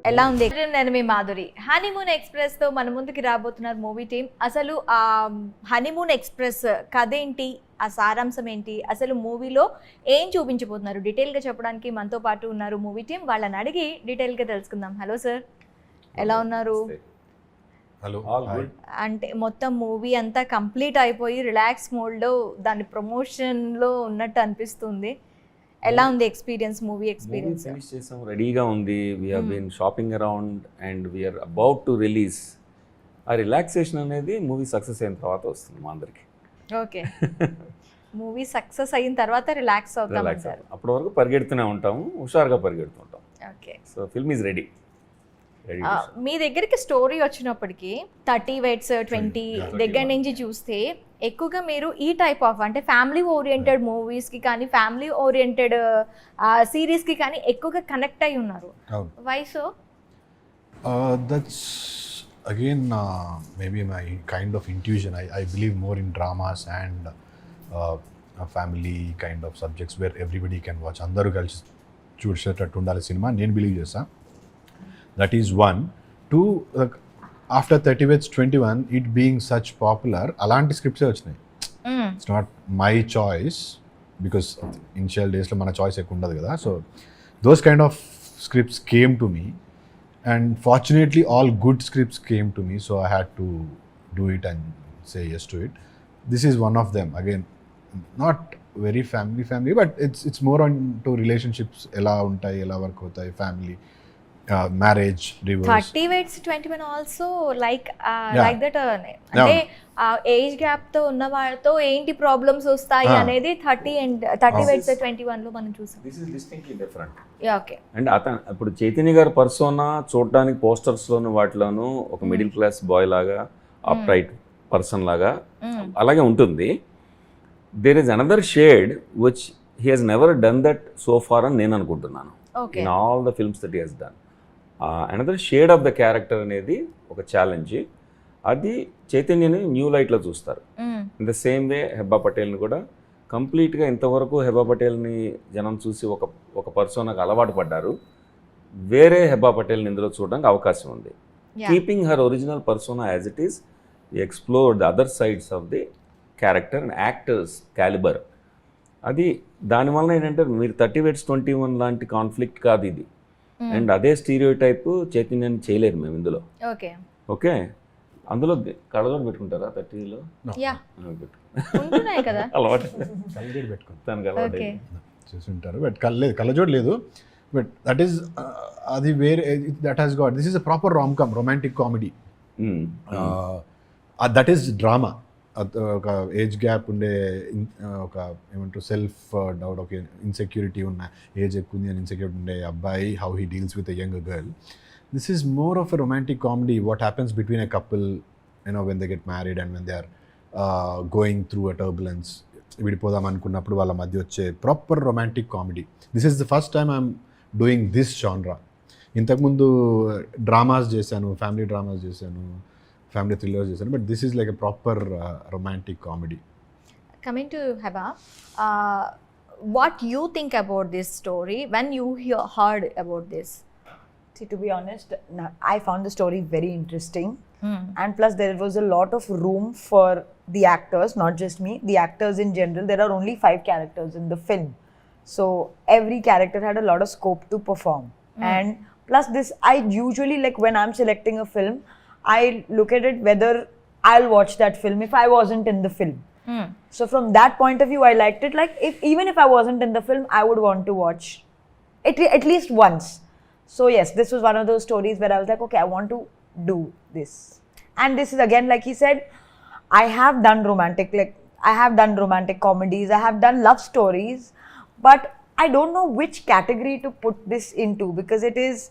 ఎలా ఉంది? నేను మీ మాధురి. హనీమూన్ ఎక్స్ప్రెస్ తో మన ముందుకి రాబోతున్నారు మూవీ టీమ్. అసలు ఆ హనీమూన్ ఎక్స్ప్రెస్ కథ ఏంటి, ఆ సారాంశం ఏంటి, అసలు మూవీలో ఏం చూపించబోతున్నారు డీటెయిల్ గా చెప్పడానికి మనతో పాటు ఉన్నారు మూవీ టీమ్. వాళ్ళని అడిగి డీటెయిల్ గా తెలుసుకుందాం. హలో సార్, ఎలా ఉన్నారు? హలో. అంటే మొత్తం మూవీ అంతా కంప్లీట్ అయిపోయి రిలాక్స్ మోడ్లో దాని ప్రమోషన్లో ఉన్నట్టు అనిపిస్తుంది. ఎలా ఉంది ఎక్స్పీరియన్స్, మూవీ ఎక్స్పీరియన్స్? ఫినిష్ చేసాం, రెడీగా ఉంది. We have been shopping around and we're about to release. ఆ రిలాక్సేషన్ అనేది మూవీ సక్సెస్ అయిన తర్వాత వస్తుంది మా అందరికి. ఓకే, మూవీ సక్సెస్ అయిన తర్వాత రిలాక్స్ అవుతాం సార్. అప్పటి వరకు పరిగెడుతూనే ఉంటాము, హుషారుగా పరిగెడుతుంటాం. Okay, so film is ready. మీ దగ్గరికి స్టోరీ వచ్చినప్పటికీ 30 వెయిట్స్ 20 దగ్గర నుంచి చూస్తే ఎక్కువగా మీరు ఈ టైప్ ఆఫ్ అంటే ఫ్యామిలీ ఓరియంటెడ్ మూవీస్కి కానీ ఫ్యామిలీ ఓరియంటెడ్ సిరీస్కి కానీ ఎక్కువగా కనెక్ట్ అయి ఉన్నారు. Why so? That's again maybe my kind of intuition. I believe more in dramas and family kind of subjects where everybody can watch. Andaru kalisi చూసేటట్టు ఉండాలి cinema నేను believe చేస్తాను. That is one. Two, like, after 30 Wets 21, it being such popular, అలాంటి స్క్రిప్ట్సే వచ్చినాయి. It's not my choice because initial డేస్లో మన choice ఎక్కువ ఉండదు కదా. So those kind of scripts came to me and fortunately all good scripts came to me. So I had to do it and say yes to it. This is one of them. Again, not very family, but it's more on to relationships, ఎలా ఉంటాయి, ఎలా work అవుతాయి, family, marriage, divorce. 30 Wets 21 also like that. అంటే age gap తో ఉన్న వాళ్ళతో ఏంటి problems వస్తాయి అనేది 30 Wets 21 లో మనం చూసాం. This is distinctly different. Okay, and అతను ఇప్పుడు చైతన్య గారి పర్సోనా చూడడానికి పోస్టర్స్లోను వాటిలోనూ ఒక మిడిల్ క్లాస్ బాయ్ లాగా, అప్రైట్ పర్సన్ లాగా అలాగే ఉంటుంది. There is another shade which he has never done that so far అని నేను అనుకుంటున్నాను. In all the films that he has done. Another shade of the character అనేది ఒక ఛాలెంజ్. అది చైతన్యని న్యూ లైట్లో చూస్తారు. In the same way Hebah పటేల్ని కూడా కంప్లీట్గా ఇంతవరకు హెబ్బా పటేల్ని జనం చూసి ఒక పర్సోనాకు అలవాటు పడ్డారు. వేరే హెబ్బా పటేల్ని ఇందులో చూడడానికి అవకాశం ఉంది. Keeping her original persona as it is, explore the other sides of the character and actors calibre. అది దానివల్ల ఏంటంటే మీరు 30 Wets 21 లాంటి కాన్ఫ్లిక్ట్ కాదు ఇది. అండ్ అదే స్టీరియో టైప్ చైతన్యాన్ని చేయలేరు మేము ఇందులో. ఓకే, అందులో కళ్ళజోడు పెట్టుకుంటారా 30లో? అలవాటు చూసుంటారు, బట్ కళ్ళజోడు లేదు. బట్ దట్ ఈస్ అది వేరే, that has got, this is a proper rom com, romantic comedy. That is drama. ఒక ఏజ్ గ్యాప్ ఉండే, ఒక ఏమంటారు సెల్ఫ్ డౌట్, ఒక ఇన్సెక్యూరిటీ ఉన్న, ఏజ్ ఎక్కువ ఉంది అని ఇన్సెక్యూరిటీ ఉండే అబ్బాయి, how he deals with a young girl. This is more of a romantic comedy. What happens between a couple, when they get married and when they are going through a turbulence. విడిపోదాం అనుకున్నప్పుడు వాళ్ళ మధ్య వచ్చే proper romantic comedy. This is the first time I'm doing this genre. ఇంతకుముందు dramas చేశాను, family dramas చేశాను, family thrillers చేశాను, but this is like a proper romantic comedy. Coming to Heba, what you think about this story when you heard about this? See, to be honest, I found the story very interesting. And plus there was a lot of room for the actors, not just me, the actors in general. There are only 5 characters in the film, so every character had a lot of scope to perform. And plus this, I usually, like when I'm selecting a film, I look at it whether I'll watch that film if I wasn't in the film. So from that point of view, I liked it. Like even if I wasn't in the film, I would want to watch it at least once. So yes, this was one of those stories where I was like, okay, I want to do this. And this is again, like he said, I have done romantic comedies, I have done love stories, but I don't know which category to put this into, because it is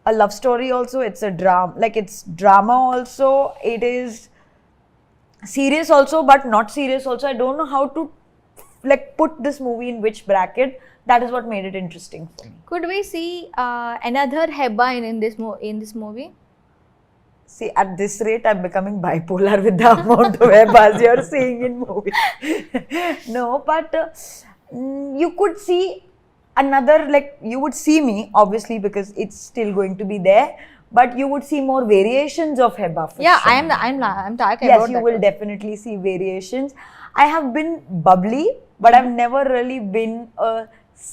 a love story also, it's a drama, like it's drama also, it is serious also, but not serious also. I don't know how to like put this movie in which bracket. That is what made it interesting for me. Could we see another Heba in this movie? See, at this rate, I'm becoming bipolar with the amount of Hebas you're seeing in movie. No, but you could see another, like, you would see me obviously because it's still going to be there, but you would see more variations of Heba. For Yeah, sure. I'm talking Yes, about you that will one. definitely see variations. I have been bubbly, but I've never really been a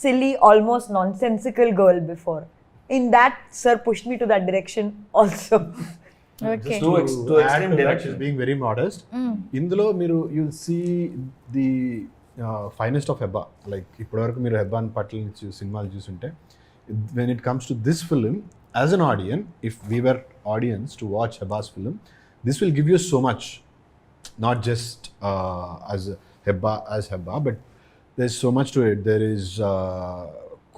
silly, almost nonsensical girl before. In that, sir pushed me to that direction also. Okay. to add extreme to that, direction. she's being very modest. ఇందులో మీరు you'll see the finest of Hebah. Like ఇప్పటివరకు మీరు హెబ్బాన్ పట్ల నుంచి సినిమాలు చూసుంటే, when it comes to this film as an audience, if we were audience to watch Hebah's film, this will give you so much, not just as Hebah, but there is so much to it. There is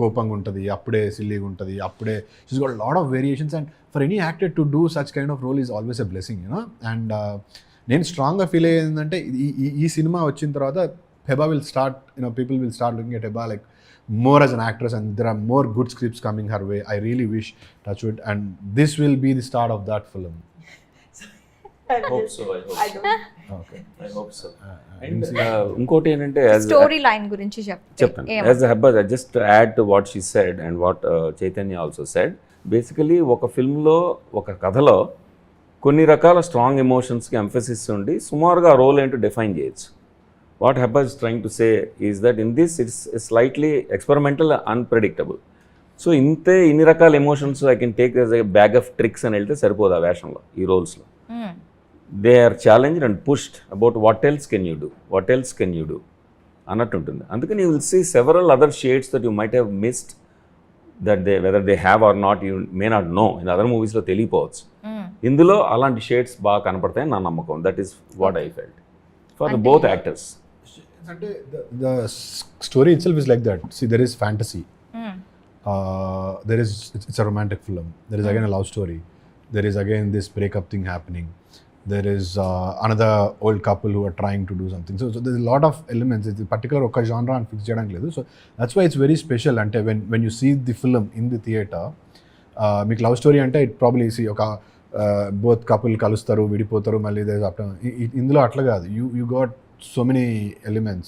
కోపంగా ఉంటుంది, అప్పుడే సిల్లీగా ఉంటుంది, అప్పుడే she's got lot of variations. And for any actor to do such kind of role is always a blessing, you know. And నేను స్ట్రాంగ్గా feel అయ్యేది ఏంటంటే, ఈ సినిమా వచ్చిన తర్వాత Heba will start, you know, people will start looking at Heba like more as an actress, and there are more good scripts coming her way. I really wish, touch wood, and this will be the start of that film. Hope so, I hope so. Okay. I hope so. And ఇంకోటి ఏంటంటే story line గురించి చెప్తాను. As Heba, just add to what she said and what Chaitanya also said. Basically ఒక ఫిల్మ్లో, ఒక కథలో కొన్ని రకాల స్ట్రాంగ్ ఎమోషన్స్కి ఎంఫసిస్ ఉండి సుమారుగా ఆ రోల్ ఏంటో డిఫైన్ చేయొచ్చు. What Hebah is trying to say is that in this it's slightly experimental, unpredictable. So ఇన్ని రకాల emotions I can take as a bag of tricks అని వెళ్తే సరిపోదు ఆ వేషంలో, ఈ రోల్స్లో. They are challenged and pushed about what else can you do అన్నట్టు ఉంటుంది. అందుకని you will see several other shades that you might have missed, that whether they have or not, you may not know. In other మూవీస్లో తెలియపోవచ్చు. ఇందులో అలాంటి shades బాగా కనపడతాయని నా నమ్మకం. That is what I felt for the both actors. అంటే the story itself is like that. See, there is fantasy. There is, it's a romantic film. There is again a love story. There is again this breakup thing happening. There is another old couple who are trying to do something. So there's a lot of elements. It's a particular oka genre and fix cheyadaniki ledu. So that's why it's very special. Ante when you see the film in the theater, meek love story ante it probably see oka both couple kalustaru, vidipotaru, malli there's after indulo atla kaadu. You got so many elements.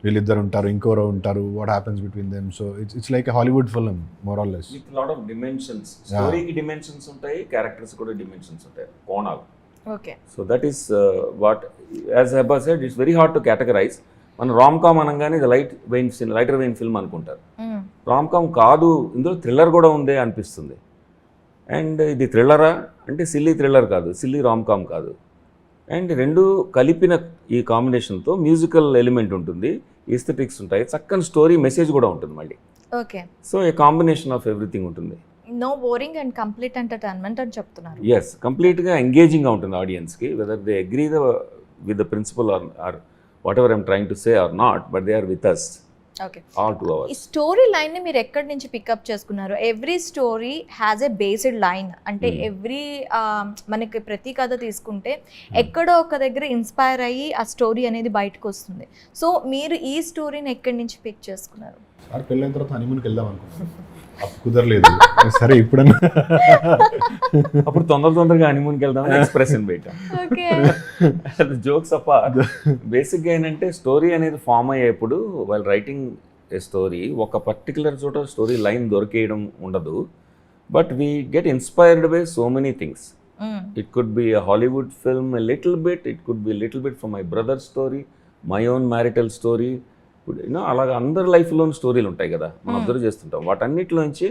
వీళ్ళిద్దరు ఉంటారు, ఇంకోరు ఉంటారు, what happens between them. So it's like a Hollywood film more or less. With lot of dimensions. స్టోరీకి dimensions ఉంటాయి, characters కూడా dimensions ఉంటాయి, కోణాలు. Okay. So that is what, as Heba said, it's very hard to categorize. మన rom com అనగానే ఇది lighter vein film అనుకుంటారు. Rom com కాదు, ఇందులో థ్రిల్లర్ కూడా ఉందే అనిపిస్తుంది. అండ్ ఇది థ్రిల్లరా అంటే సిల్లీ థ్రిల్లర్ కాదు, సిల్లీ రామ్ కామ్ కాదు. అండ్ రెండు కలిపిన ఈ కాంబినేషన్తో మ్యూజికల్ ఎలిమెంట్ ఉంటుంది, ఎస్థెటిక్స్ ఉంటాయి, చక్కని స్టోరీ మెసేజ్ కూడా ఉంటుంది మళ్ళీ. Okay. So a combination of everything ఉంటుంది. No boring and complete entertainment అని చెప్తున్నారు. ఎస్, కంప్లీట్గా ఎంగేజింగ్గా ఉంటుంది ఆడియన్స్కి, whether they agree with the principle or whatever I'm trying to say or not, but they are with us okay. All 2 hours. ఈ story లైన్ని మీరు ఎక్కడి నుంచి పికప్ చేసుకున్నారు? Every story has a based line, అంటే every మనకి ప్రతి కథ తీసుకుంటే ఎక్కడో ఒక దగ్గర ఇన్స్పైర్ అయ్యి ఆ స్టోరీ అనేది బయటకు వస్తుంది. సో మీరు ఈ స్టోరీని ఎక్కడి నుంచి పిక్ చేసుకున్నారు? సార్ పెళ్ళైన తర్వాత హనీమూన్కి వెళ్దాం అనుకున్నాను, అప్పుడు కుదరలేదు. సరే ఇప్పుడన్నా అప్పుడు తొందరగా హనీమూన్కి వెళ్దామని ఎక్స్ప్రెషన్ పెట్టాం. ఓకే. జోక్స్ అప్ప, బేసిక్గా ఏంటంటే స్టోరీ అనేది ఫామ్ అయ్యేప్పుడు వాళ్ళు రైటింగ్ ఏ స్టోరీ ఒక పర్టికులర్ చోట స్టోరీ లైన్ దొరికేయడం ఉండదు. But we get inspired by so many things. It could be a Hollywood film a little bit, it could be little bit from my brother story, my own marital story. అలాగా అందరి లైఫ్లోని స్టోరీలు ఉంటాయి కదా, మనం observe చేస్తుంటాం. వాటన్నిటిలోంచి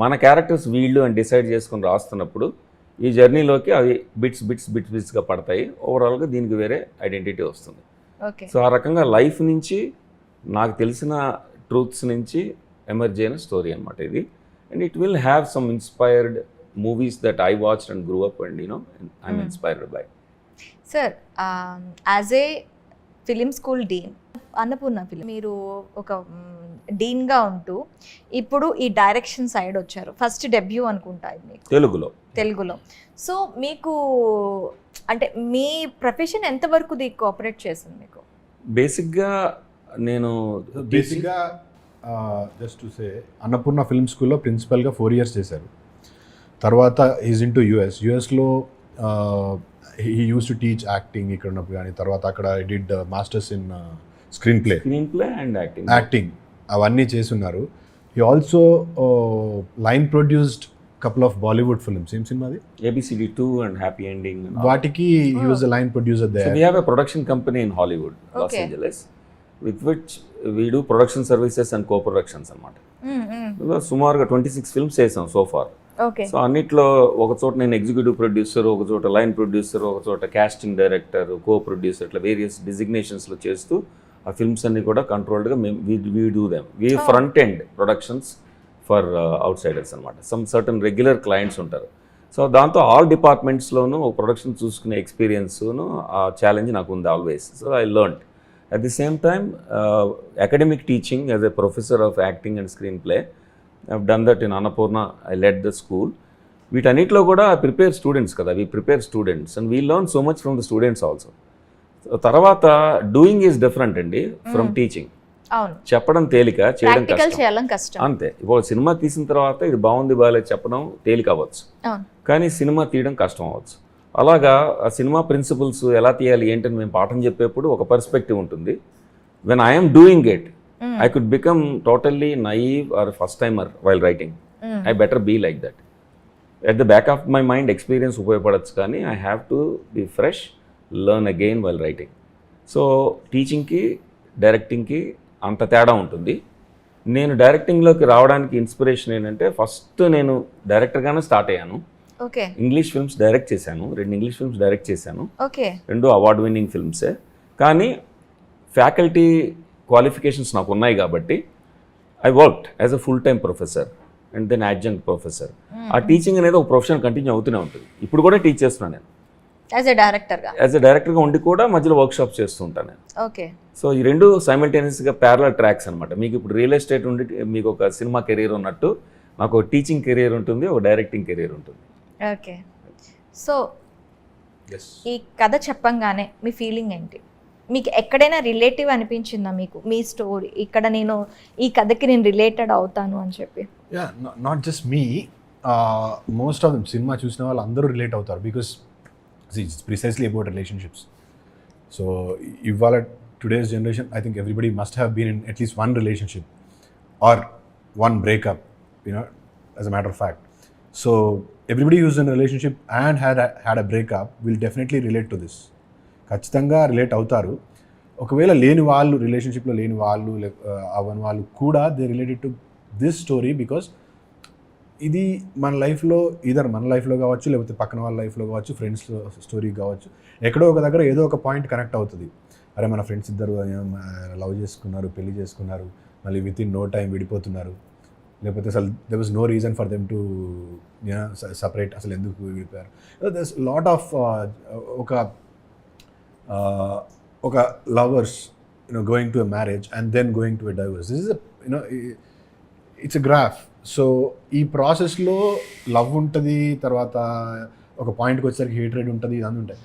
మన characters వీళ్ళు అని డిసైడ్ చేసుకొని రాస్తున్నప్పుడు ఈ జర్నీలోకి అవి బిట్స్గా పడతాయి. ఓవరాల్గా దీనికి వేరే ఐడెంటిటీ వస్తుంది. ఓకే. సో ఆ రకంగా లైఫ్ నుంచి నాకు తెలిసిన ట్రూత్స్ నుంచి ఎమర్జ్ అయిన స్టోరీ అనమాట ఇది. And it will have some inspired movies that I watched and grew up and I'm inspired by. Sir, as a film school dean, Annapurna film మీరు ఒక డీన్గా ఉంటూ ఇప్పుడు ఈ డైరెక్షన్ సైడ్ వచ్చారు. ఫస్ట్ డెబ్యూ అనుకుంటా ఇది మీకు తెలుగులో. సో మీకు అంటే మీ ప్రొఫెషన్ ఎంతవరకు కోఆపరేట్ చేసింది మీకు? బేసిక్గా just to say, Annapurna film స్కూల్లో ప్రిన్సిపల్గా 4 years చేశారు. తర్వాత ఈజ్ ఇన్ టు యుఎస్లో he use to teach acting ఇక్కడ ఉన్నప్పుడు. కానీ తర్వాత అక్కడ I did masters in screen play and acting అవన్నీ చేసున్నారు. He also line produced couple of Bollywood films. Same cinema adi? ABCD 2 and Happy Ending. And all. Vaatiki he was a line producer there. So we have a production company in Hollywood, Los Okay. Angeles, with which we do production services and co-productions అన్నమాట. సుమారుగా 26 films చేసాం so far. Okay. So అన్నిట్లో ఒక చోట నేను executive producer, ఒక చోట line producer, ఒక చోట కాస్టింగ్ డైరెక్టర్, కో ప్రొడ్యూసర్, ఇట్లా వేరియస్ డిజిగ్నేషన్స్లో చేస్తూ ఆ ఫిల్మ్స్ అన్ని కూడా కంట్రోల్డ్గా మేము we do them. We front end productions for outsiders అనమాట. సమ్ సర్టన్ రెగ్యులర్ క్లయింట్స్ ఉంటారు. సో దాంతో ఆల్ డిపార్ట్మెంట్స్లోనూ ఒక ప్రొడక్షన్ చూసుకునే ఎక్స్పీరియన్స్ను ఆ ఛాలెంజ్ నాకు ఉంది always. So I learned. At the same time academic teaching as a professor of acting and screenplay. I've done that in Annapurna. I led the school. వీటన్నిటిలో కూడా ప్రిపేర్ స్టూడెంట్స్ కదా, we prepare students and we learn so much from the students also. తర్వాత doing is different అండి from teaching. అవును. చెప్పడం తేలిక, చేయడం practical కష్టం. చేయాలని కష్టం. అంతే. ఇప్పుడు సినిమా తీసిన తర్వాత ఇది బాగుంది బాగాలేదు చెప్పడం తేలిక అవ్వచ్చు, అవును. కానీ సినిమా తీయడం కష్టం అవ్వచ్చు. అలాగా ఆ సినిమా ప్రిన్సిపల్స్ ఎలా తీయాలి ఏంటని మేము పాఠం చెప్పేప్పుడు ఒక పర్స్పెక్టివ్ ఉంటుంది. When I'm doing it I could become totally naive or first timer while writing. I better be like that. At the back of my mind experience ఉపయోగపడచ్చు, కానీ I have to be fresh, learn again while writing. So టీచింగ్కి డైరెక్టింగ్కి అంత తేడా ఉంటుంది. నేను డైరెక్టింగ్లోకి రావడానికి inspiration ఏంటంటే, ఫస్ట్ నేను డైరెక్టర్గానే స్టార్ట్ అయ్యాను. ఓకే. ఇంగ్లీష్ ఫిల్మ్స్ డైరెక్ట్ చేశాను, 2 ఇంగ్లీష్ ఫిల్మ్స్ డైరెక్ట్ చేశాను, ఓకే. 2 అవార్డ్ విన్నింగ్ ఫిల్మ్సే. కానీ ఫ్యాకల్టీ క్వాలిఫికేషన్స్ నాకు ఉన్నాయి కాబట్టి I worked as a full time professor and then adjunct professor. ఆ టీచింగ్ అనేది ఒక ప్రొఫెషన్ కంటిన్యూ అవుతూనే ఉంటుంది. ఇప్పుడు కూడా టీచ్ చేస్తున్నాను నేను యాజ్ ఎ డైరెక్టర్గా. యాజ్ ఎ డైరెక్టర్గా ఉండి కూడా మధ్యలో వర్క్షాప్స్ చేస్తూ ఉంటాను నేను. ఓకే. సో ఈ 2 సైమల్టేనియస్గా ప్యారలల్ ట్రాక్స్ అనమాట. మీకు ఇప్పుడు రియల్ ఎస్టేట్ ఉండి మీకు ఒక సినిమా కెరీర్ ఉన్నట్టు నాకు ఒక టీచింగ్ కెరీర్ ఉంటుంది, ఒక డైరెక్టింగ్ కెరీర్ ఉంటుంది. ఓకే. సో ఈ కథ చెప్పంగానే మీ ఫీలింగ్ ఏంటి? మీకు ఎక్కడైనా రిలేటివ్ అనిపించిందా మీకు మీ స్టోరీ? ఇక్కడ నేను ఈ కథకి నేను రిలేటెడ్ అవుతాను అని చెప్పి. Yeah, not just me. Most of them cinema చూసిన వాళ్ళు అందరూ రిలేట్ అవుతారు, because it's precisely about relationships. So ఇవాళ today's generation I think everybody must have been in at least 1 relationship or 1 breakup, as a matter of fact. So everybody who's in relationship and had a breakup will definitely relate to this. ఖచ్చితంగా relate అవుతారు. ఒకవేళ లేని వాళ్ళు, రిలేషన్షిప్లో లేని వాళ్ళు, అవని వాళ్ళు కూడా they related to this story, because ఇది మన లైఫ్లో మన లైఫ్లో కావచ్చు, లేకపోతే పక్కన వాళ్ళ లైఫ్లో కావచ్చు, ఫ్రెండ్స్ స్టోరీ కావచ్చు, ఎక్కడో ఒక దగ్గర ఏదో ఒక పాయింట్ కనెక్ట్ అవుతుంది. అరే మన ఫ్రెండ్స్ ఇద్దరు లవ్ చేసుకున్నారు, పెళ్లి చేసుకున్నారు, మళ్ళీ విత్ ఇన్ నో టైం విడిపోతున్నారు, లేకపోతే అసలు there was no reason for them to separate, అసలు ఎందుకు విడిపోయారు. దెర్స్ లాట్ ఆఫ్ ఒక lovers going to a marriage and then going to a divorce. This is it's a graph. So ఈ ప్రాసెస్లో love ఉంటుంది, తర్వాత ఒక పాయింట్కి వచ్చేసరికి హేట్రెడ్ ఉంటుంది, ఇదంతా ఉంటాయి.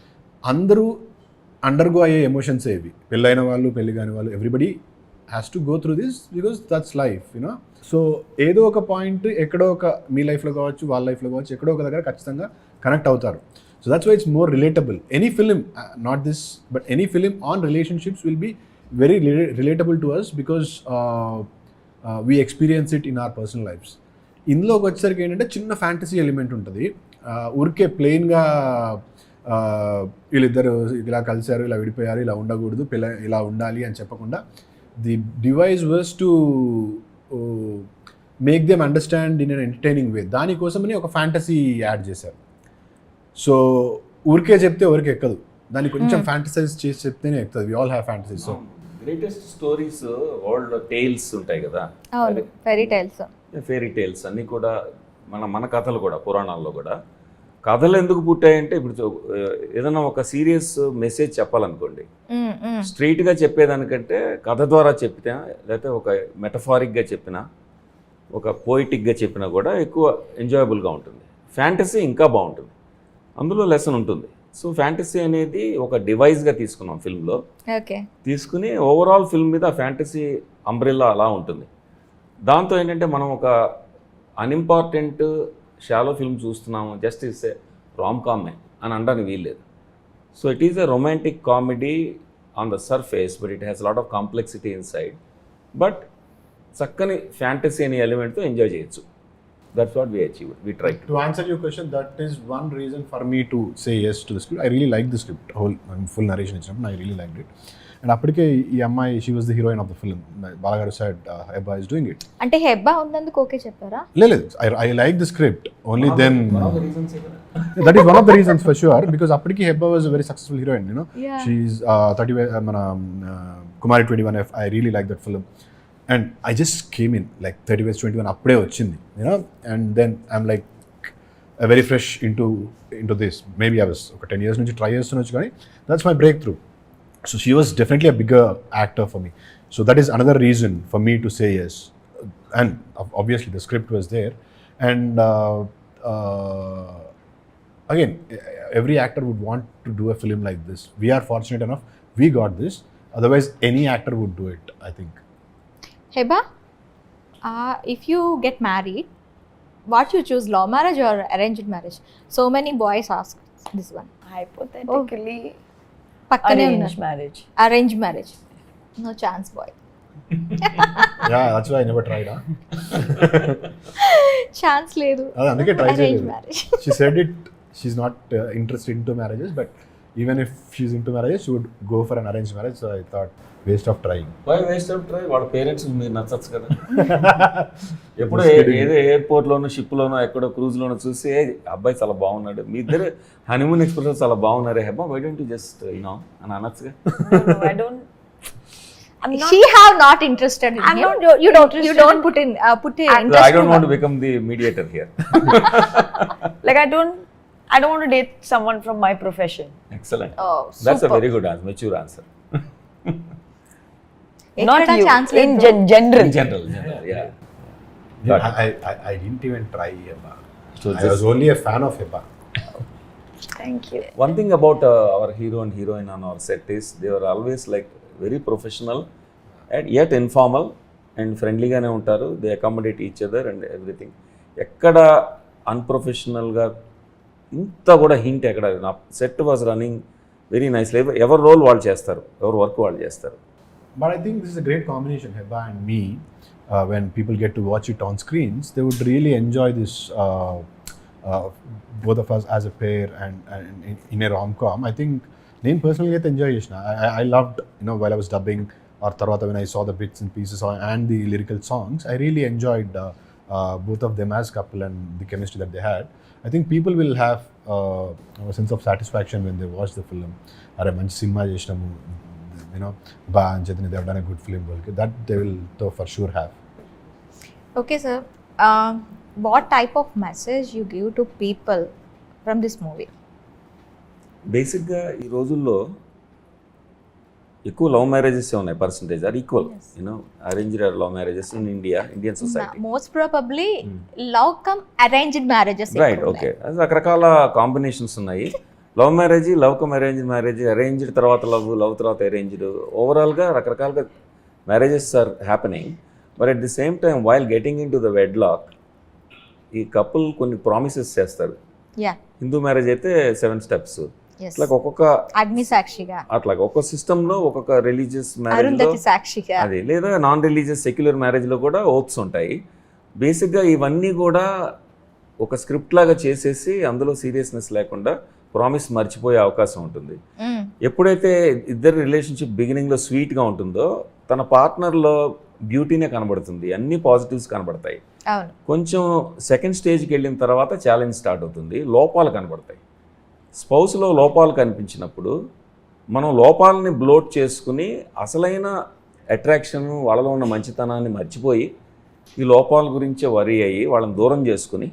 అందరూ అండర్గో అయ్యే ఎమోషన్స్ ఇవి. పెళ్ళైన వాళ్ళు, పెళ్ళి కాని వాళ్ళు, everybody has to go through this because that's life, so ఏదో ఒక పాయింట్ ఎక్కడో ఒక మీ లైఫ్లో కావచ్చు, వాళ్ళ లైఫ్లో కావచ్చు, ఎక్కడో ఒక దగ్గర ఖచ్చితంగా కనెక్ట్ అవుతారు. So that's why it's more relatable. Any film, not this, but any film on relationships will be very relatable to us because we experience it in our personal lives. ఇందులోకి వచ్చేసరికి ఏంటంటే చిన్న ఫ్యాంటసీ ఎలిమెంట్ ఉంటుంది. ఊరికే ప్లెయిన్గా వీళ్ళిద్దరు ఇలా కలిశారు, ఇలా విడిపోయారు, ఇలా ఉండకూడదు, ఇలా ఉండాలి అని చెప్పకుండా the device was to make them understand in an entertaining way. దానికోసమని ఒక ఫ్యాంటసీ యాడ్ చేశారు. సో ఊరికే చెప్తే ఎవరికి ఎక్కదు, దాన్ని కొంచెం ఫ్యాంటసైజ్ చేసి చెప్తేనే ఎక్కుతుంది. We all have fantasies. So greatest stories world tales ఉంటాయి కదా, ఫెయిరీ టైల్స్, ఫెయిరీ టేల్స్ అన్నీ కూడా మన కథలు కూడా, పురాణాల్లో కూడా కథలు ఎందుకు పుట్టాయంటే, ఇప్పుడు ఏదైనా ఒక సీరియస్ మెసేజ్ చెప్పాలనుకోండి, స్ట్రైట్గా చెప్పేదానికంటే కథ ద్వారా చెప్పినా, లేకపోతే ఒక మెటఫారిక్గా చెప్పినా, ఒక పోయిటిక్గా చెప్పినా కూడా ఎక్కువ ఎంజాయబుల్గా ఉంటుంది. ఫ్యాంటసీ ఇంకా బాగుంటుంది, అందులో లెసన్ ఉంటుంది. సో ఫ్యాంటసీ అనేది ఒక డివైస్గా తీసుకున్నాం ఫిల్మ్లో. ఓకే. తీసుకుని ఓవరాల్ ఫిల్మ్ మీద ఫ్యాంటసీ అంబ్రెల్లా అలా ఉంటుంది. దాంతో ఏంటంటే మనం ఒక అన్ఇంపార్టెంట్ షాలో ఫిల్మ్ చూస్తున్నాము, జస్ట్ ఇట్స్ ఏ రామ్ కామే అని అనడానికి వీల్లేదు. So it is a romantic comedy on the surface, but it has lot of complexity inside. But చక్కని ఫ్యాంటసీ అనే ఎలిమెంట్తో ఎంజాయ్ చేయొచ్చు. That's what we achieve, we try. To answer your question, that is one reason for me to say yes to the script. I really liked the script, whole full narration ఇచ్చినప్పుడు I really liked it. And అప్పటికే ఈ అమ్మాయి, she was the heroine of the film. Balagaru said Heba is doing it. అంటే హెబ్బా ఉన్నందుకు okay చెప్పారా? లేదు, I like the script. Only then that is one of the reasons for sure, because అప్పటికి Heba was a very successful heroine, you know. Yeah. She's 30 మన Kumari 21F. I really like that film. And I just came in like 30 West 21 అప్పుడే వచ్చింది, you know, and then I'm like very fresh into this. Maybe I was ఒక 10 years నుంచి try చేస్తున్నచ్చు, కానీ that's my breakthrough. So she was definitely a bigger actor for me. So that is another reason for me to say yes. And obviously the script was there. And again, every actor would want to do a film like this. We are fortunate enough, we got this. Otherwise, any actor would do it, I think. Heba, if you get married, what you choose, love marriage or arranged marriage? So many boys ask this one. Hypothetically, పక్కనే arranged ఉన్నారు. marriage. Arranged marriage. No chance, boy. Yeah, that's why I never tried. Chance లేదు. అందుకే try Arranged చేయలేదు. marriage. She said it, she's not interested into marriages, but even if she's into marriages, she would go for an arranged marriage. So I thought, waste of trying. Why waste of try? వాళ్ళ parents మీరు నచ్చచ్చు కదా. ఎప్పుడో ఏదో ఎయిర్పోర్ట్లోనో షిప్లోనో ఎక్కడో క్రూజ్లోనో చూసి అబ్బాయి చాలా బాగున్నాడు, మీ ఇద్దరు హనీమూన్ ఎక్స్ప్రెస్ చాలా బాగున్నారే Hebah, why don't you just you know అని అనొచ్చుగా. No, I don't. I'm not. She have not interested in I'm him. not You don't interested put in I interest. don't want to become the mediator here. Like I don't want to date someone from my profession. Excellent. Oh, That's a super. very good answer, mature answer. Not ఎక్కడా you. Chance In లేదు. general. In general, yeah. Yeah, I didn't even try Heba. So I was only a fan of Heba. Thank you. One thing about our hero and heroine on our set is they were always like very professional and yet informal and friendly గానే ఉంటారు. They accommodate each other and everything. ఎక్కడ అన్ప్రొఫెషనల్గా ఇంత కూడా hint ఎక్కడ, నా set was running very nicely. ఎవరి role వాళ్ళు చేస్తారు, ఎవరి వర్క్ వాళ్ళు చేస్తారు. But I think this is a great combination, Heba and me. When people get to watch it on screens, they would really enjoy this, both of us as a pair and in a rom-com. I think నేను పర్సనల్గా అయితే enjoy చేసిన. I loved, you know, while I was dubbing or తర్వాత when I saw the bits and pieces and the lyrical songs, I really enjoyed both of them as couple and the chemistry that they had. I think people will have a sense of satisfaction when they watch the film. అరే మంచి cinema చేసినాము, you know, ba and Chaitanya, they have done a good film. That they will for sure have. Okay, sir. What type of message you give to people from this movie? బేసిక్గా ఈ రోజుల్లో ఎక్కువ love marriages ఉన్నాయి, percentage are equal, you know, arranged love marriages in Indian society. Most probably love come arranged marriages. Right, okay. రకరకాల combinations ఉన్నాయి. Love marriage, love come arranged marriage, arranged తర్వాత love, love తర్వాత arranged, ఓవరాల్గా రకరకాలుగా marriages are happening. But at the same time while getting in to the wedlock ఈ couple కొన్ని promises చేస్తారు. Yeah. Hindu marriage అయితే 7 steps, Yes. అట్లా ఒక్కొక్క అగ్ని సాక్షిగా, అట్లా ఒక్కొక్క సిస్టంలో ఒక్కొక్క రిలీజియస్ మ్యారేజ్లో అరుంధతి సాక్షిగా, అది, లేదా నాన్ రిలీజియస్ సెక్యులర్ మ్యారేజ్లో కూడా ఓత్స్ ఉంటాయి. బేసిక్గా ఇవన్నీ కూడా ఒక స్క్రిప్ట్ లాగా చేసేసి అందులో సీరియస్నెస్ లేకుండా ప్రామిస్ మర్చిపోయే అవకాశం ఉంటుంది. ఎప్పుడైతే ఇద్దరి రిలేషన్షిప్ బిగినింగ్లో స్వీట్గా ఉంటుందో తన పార్ట్నర్లో బ్యూటీనే కనబడుతుంది, అన్ని పాజిటివ్స్ కనబడతాయి. అవును. కొంచెం సెకండ్ స్టేజ్కి వెళ్ళిన తర్వాత ఛాలెంజ్ స్టార్ట్ అవుతుంది, లోపాలు కనబడతాయి. స్పౌస్లో లోపాలు కనిపించినప్పుడు మనం లోపాలని బ్లోట్ చేసుకుని అసలైన అట్రాక్షన్, వాళ్ళలో ఉన్న మంచితనాన్ని మర్చిపోయి ఈ లోపాల గురించే వరీ అయ్యి వాళ్ళని దూరం చేసుకుని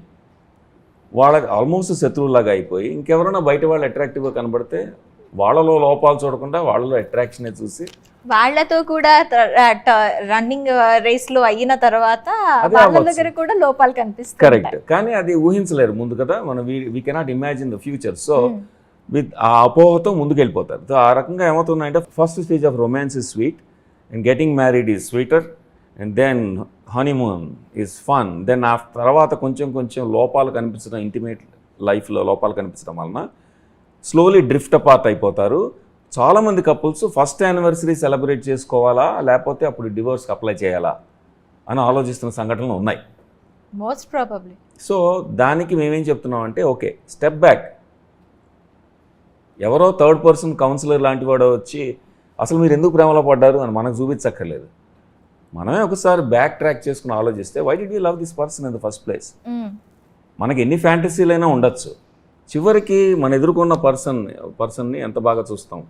వాళ్ళకి ఆల్మోస్ట్ శత్రువులాగా అయిపోయి ఇంకెవరైనా బయట వాళ్ళు అట్రాక్టివ్గా కనబడితే వాళ్ళలో లోపాలు చూడకుండా వాళ్ళలో అట్రాక్షనే చూసి వాళ్ళతో కూడా రన్నింగ్ రేస్ లో అయిన తర్వాత అదే వాళ్ళ అవ్వచ్చు. దగ్గర కూడా లోపాలు కనిపిస్తాయి. కరెక్ట్, కానీ అది ఊహించలేరు ముందు కదా, మనం we cannot imagine the future. So with ఆ అపోహతో ముందుకెళ్ళిపోతారు. సో ఆ రకంగా ఏమవుతుందంటే first stage of romance is sweet and getting married is sweeter and then honeymoon is fun. Then ఆ తర్వాత కొంచెం లోపాలు కనిపించడం, ఇంటిమేట్ లైఫ్లో లోపాలు కనిపించడం వలన స్లోలీ డ్రిఫ్ట్ అపార్ట్ అయిపోతారు. చాలామంది కపుల్స్ ఫస్ట్ యానివర్సరీ సెలబ్రేట్ చేసుకోవాలా లేకపోతే అప్పుడు డివోర్స్కి అప్లై చేయాలా అని ఆలోచిస్తున్న సంఘటనలు ఉన్నాయి. Most probably. సో దానికి మేమేం చెప్తున్నాం అంటే ఓకే, స్టెప్ బ్యాక్. ఎవరో థర్డ్ పర్సన్ కౌన్సిలర్ లాంటి వాడు వచ్చి అసలు మీరు ఎందుకు ప్రేమలో పడ్డారు అని మనకు చూపించక్కర్లేదు. మనమే ఒకసారి బ్యాక్ ట్రాక్ చేసుకుని ఆలోచిస్తే why did you love this person in the first place. మనకి ఎన్ని ఫ్యాంటసీలైనా ఉండొచ్చు, చివరికి మన ఎదుర్కొన్న పర్సన్ని ఎంత బాగా చూస్తాం,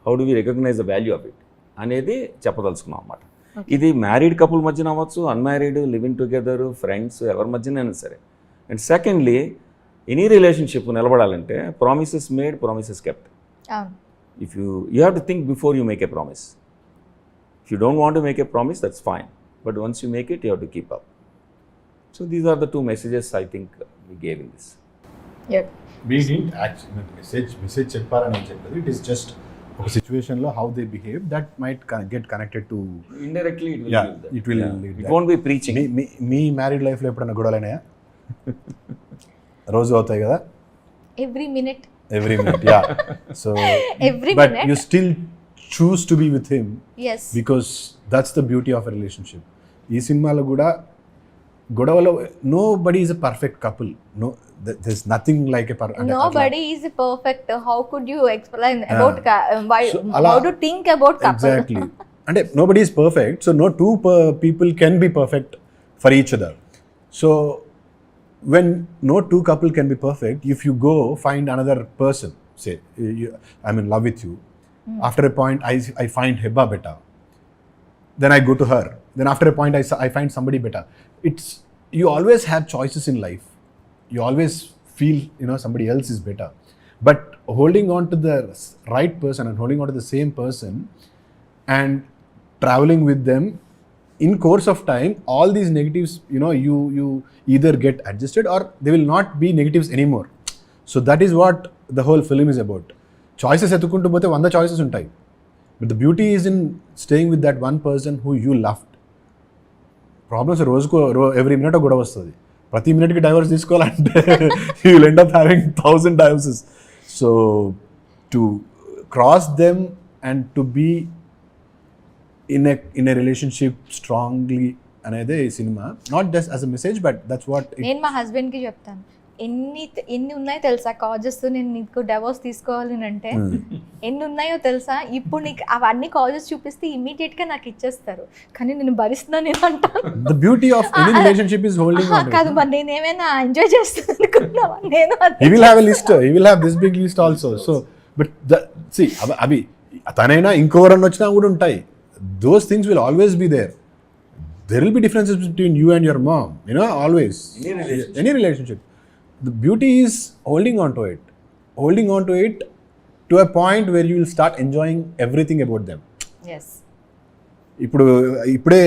how do we recognise the value of it అనేది చెప్పదలుచుకున్నాం అన్నమాట. ఇది మ్యారీడ్ కపుల్ మధ్యన అవ్వచ్చు, అన్మ్యారీడ్, లివింగ్ టుగెదర్, ఫ్రెండ్స్, ఎవరి మధ్యనైనా సరే. అండ్ సెకండ్లీ, ఎనీ రిలేషన్షిప్ నిలబడాలంటే promises made, promises kept. If you have to think before you make a promise. If you don't want to make a promise, that's fine. But once you make it, you have to keep up. So these are the two messages I think we gave in this. We didn't actually message చెప్పారని చెప్పలేదు. It is just ఒక సిచ్యువేషన్లో how they behave that might get connected to. Indirectly it will Yeah, lead that. it will Yeah. lead It that. won't be preaching. Me married లైఫ్లో ఎప్పుడైనా గొడవలైనాయా? రోజు అవుతాయి కదా, every minute. every minute, yeah. So Every but minute. you still choose to be with him yes. because that's the beauty of a relationship. ఈ సినిమాలో కూడా గొడవలో nobody is a perfect couple. No, there's nothing like a Nobody is perfect. How could you explain about why? So, అలా- how to think about couple? Exactly. అంటే nobody is perfect, so no two people can be perfect for each other. So when no two couple can be perfect, if you go find another person, say I'm in love with you, after a point I find Heba better, then I go to her, then after a point I find somebody better. It's, you always have choices in life, you always feel somebody else is better, but holding on to the right person and holding on to the same person and traveling with them, in course of time all these negatives, you either get adjusted or they will not be negatives anymore. So that is what the whole film is about. Choices etukuntu pote 100 choices ఉంటాయి, but the beauty is in staying with that one person who you loved. Problems రోజుకు every minute గొడవ వస్తుంది, ప్రతి మినిట్కి divorce తీసుకోవాలంటే you will end up having 1000 divorces. So to cross them and to be in a relationship strongly అనేది ఈ cinema, not just as a message but that's what. నేను మా husband కి చెప్తాను, ఎన్ని ఉన్నాయో తెలుసా కాజెస్, నేను నీకు డైవోర్స్ తీసుకోవాలి అంటే ఎన్ని ఉన్నాయో తెలుసా, ఇప్పుడు నీకు అవన్నీ కాజెస్ చూపిస్తే ఇమీడియట్ గా నాకు ఇచ్చేస్తారు, కానీ నేను భరిస్తున్నా నేను అంటాను. The beauty of any relationship is holding on. కాదు మరి నేను ఏమైనా ఎంజాయ్ చేస్తాను అనుకున్నావా? నేను he will have a list, he will have this big list also. So but see అవి తనైనా ఇంకోరన్న వచ్చినా కూడా ఉంటాయి, those things will always be there. There will be differences between you and your mom, always. Any relationship. The beauty is holding on to it to a point where you will start enjoying everything about them. yes. ఇప్పుడే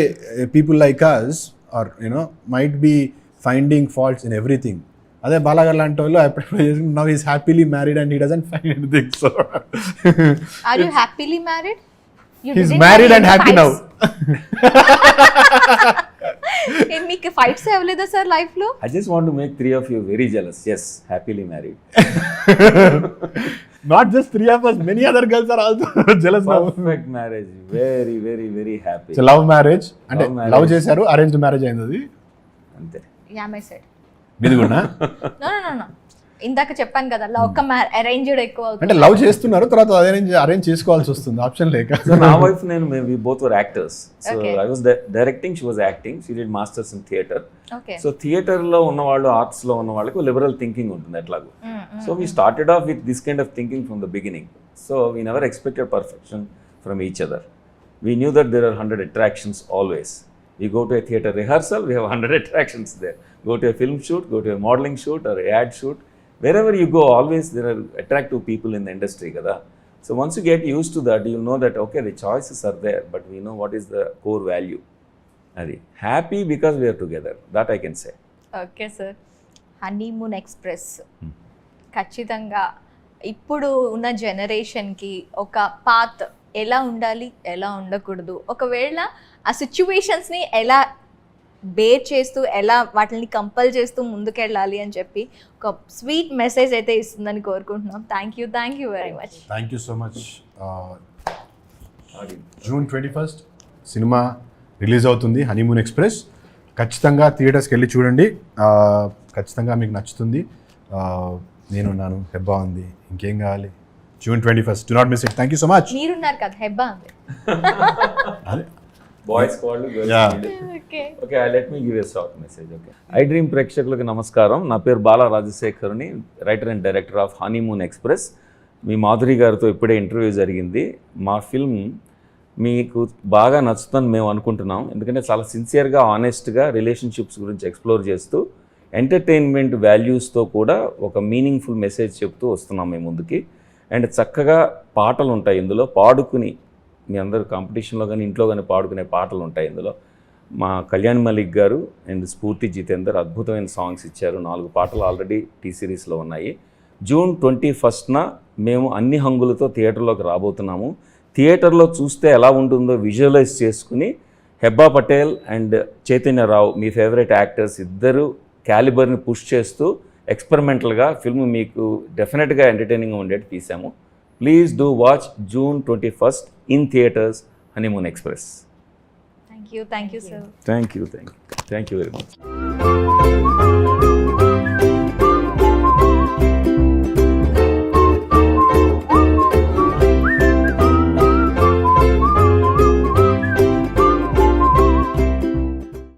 people like us or might be finding faults in everything. అదే బాలాగారు లాంటి వాళ్ళు now he is happily married and he doesn't find anything. So are you happily married? You he's didn't married have and any happy fights? now. మీకు fights అవ్వలేదా sir life లో? I just want to make 3 of you very jealous. Yes, happily married. Not just 3 of us, many other girls are also jealous now. Perfect marriage. Very, very, very happy. So love marriage అంటే Love marriage. Love చేశారు, arranged marriage అయింది అది. అంతే. Yeah my side. ఇది కూడా no ఇందాక చెప్పాను కదా, లవ్ అరేంజ్డ్ ఎక్కువ అంటే అవుతుంది. లవ్ చేస్తున్నారు, తర్వాత అరేంజ్ చేసుకోవాల్సి వస్తుంది, ఆప్షన్ లేక. So my wife and we both were actors. So Okay. I was directing, she was acting. She did masters in theatre. Okay. So థియేటర్లో ఉన్నవాళ్ళు, ఆర్ట్స్లో ఉన్న వాళ్ళకి లిబరల్ థింకింగ్ ఉంటుంది ఎట్లాగో. So we started off with this kind of thinking from the beginning. So we never expected perfection from each other. We knew that there are 100 attractions always. We go to a theatre rehearsal, we have 100 attractions there. Go to a film shoot, go to a modeling shoot or a ad shoot. Wherever you go, always there are attractive people in the industry, kada. So once you get used to that, you'll know that, okay, the choices are there, but we know what is the core value. Adi. Happy because we are together. That I can say. Okay sir. Honeymoon express ఖచ్చితంగా ఇప్పుడు ఉన్న జనరేషన్కి ఒక path ఎలా ఉండాలి, ఎలా ఉండకూడదు, ఒకవేళ ఆ సిచ్యువేషన్స్ని ఎలా బేర్ చేస్తూ, ఎలా వాటిని కంపల్ చేస్తూ ముందుకెళ్ళాలి అని చెప్పి ఒక స్వీట్ మెసేజ్ అయితే ఇస్తుందని కోరుకుంటున్నాం. Thank you very much. Thank you so much. June 21st cinema release అవుతుంది హనీమూన్ ఎక్స్ప్రెస్. ఖచ్చితంగా థియేటర్స్కి వెళ్ళి చూడండి, ఖచ్చితంగా మీకు నచ్చుతుంది. నేనున్నాను, హెబ్బా ఉంది, ఇంకేం కావాలి. June 21st, do not miss it. Thank you so much. మీరున్నారు కదా హెబ్బా ఉంది. అదే బాయ్స్ వాళ్ళు Yeah. Okay, let me give a short message. Okay, iDream ప్రేక్షకులకు నమస్కారం. నా పేరు బాలా రాజశేఖర్ని, writer and director of Honeymoon Express. మీ మాధురి గారితో ఇప్పుడే ఇంటర్వ్యూ జరిగింది. మా ఫిల్మ్ మీకు బాగా నచ్చుతుందని మేము అనుకుంటున్నాం. ఎందుకంటే చాలా సిన్సియర్గా, ఆనెస్ట్గా రిలేషన్షిప్స్ గురించి ఎక్స్ప్లోర్ చేస్తూ ఎంటర్టైన్మెంట్ వాల్యూస్తో కూడా ఒక మీనింగ్ఫుల్ మెసేజ్ చెప్తూ వస్తున్నాం మేము ముందుకి. అండ్ చక్కగా పాటలు ఉంటాయి ఇందులో, పాడుకుని మీ అందరు కాంపిటీషన్లో కానీ ఇంట్లో కానీ పాడుకునే పాటలు ఉంటాయి ఇందులో. మా కళ్యాణ్ మలిక్ గారు అండ్ స్ఫూర్తి జితేందర్ అద్భుతమైన సాంగ్స్ ఇచ్చారు. 4 పాటలు ఆల్రెడీ టీ సిరీస్లో ఉన్నాయి. June 21st మేము అన్ని హంగులతో థియేటర్లోకి రాబోతున్నాము. థియేటర్లో చూస్తే ఎలా ఉంటుందో విజువలైజ్ చేసుకుని హెబ్బా పటేల్ అండ్ చైతన్యరావు, మీ ఫేవరెట్ యాక్టర్స్ ఇద్దరు క్యాలిబర్ని పుష్ చేస్తూ ఎక్స్పెరిమెంటల్గా ఫిల్మ్ మీకు డెఫినెట్గా ఎంటర్టైనింగ్గా ఉండేట్టు తీసాము. Please do watch June 21st in theatres Honeymoon Express. Thank you sir. Thank you very much.